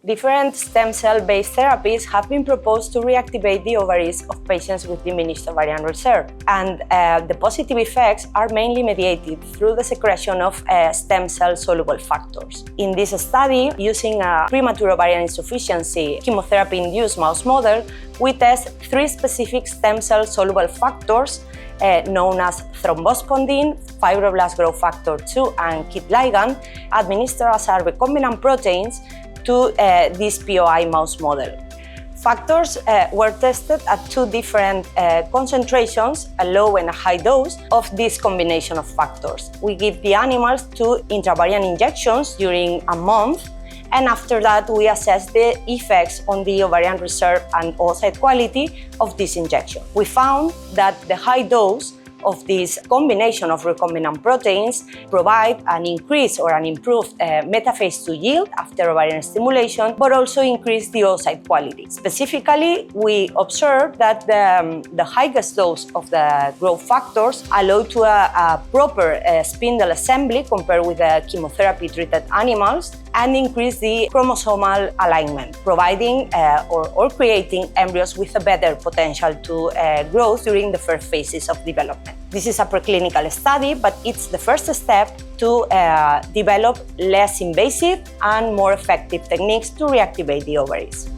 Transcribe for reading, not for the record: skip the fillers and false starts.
Different stem cell-based therapies have been proposed to reactivate the ovaries of patients with diminished ovarian reserve, and the positive effects are mainly mediated through the secretion of stem cell-soluble factors. In this study, using a premature ovarian insufficiency chemotherapy-induced mouse model, we test 3 specific stem cell-soluble factors known as thrombospondin, fibroblast growth factor 2, and KIT ligand, administered as recombinant proteins to this POI mouse model. Factors were tested at 2 different concentrations, a low and a high dose, of this combination of factors. We give the animals 2 intraovarian injections during a month, and after that we assess the effects on the ovarian reserve and oocyte quality of this injection. We found that the high dose of this combination of recombinant proteins provide an increase or an improved metaphase 2 yield after ovarian stimulation, but also increase the oocyte quality. Specifically, we observed that the highest dose of the growth factors allow to a proper spindle assembly compared with the chemotherapy-treated animals, and increase the chromosomal alignment, providing or creating embryos with a better potential to grow during the first phases of development. This is a preclinical study, but it's the first step to develop less invasive and more effective techniques to reactivate the ovaries.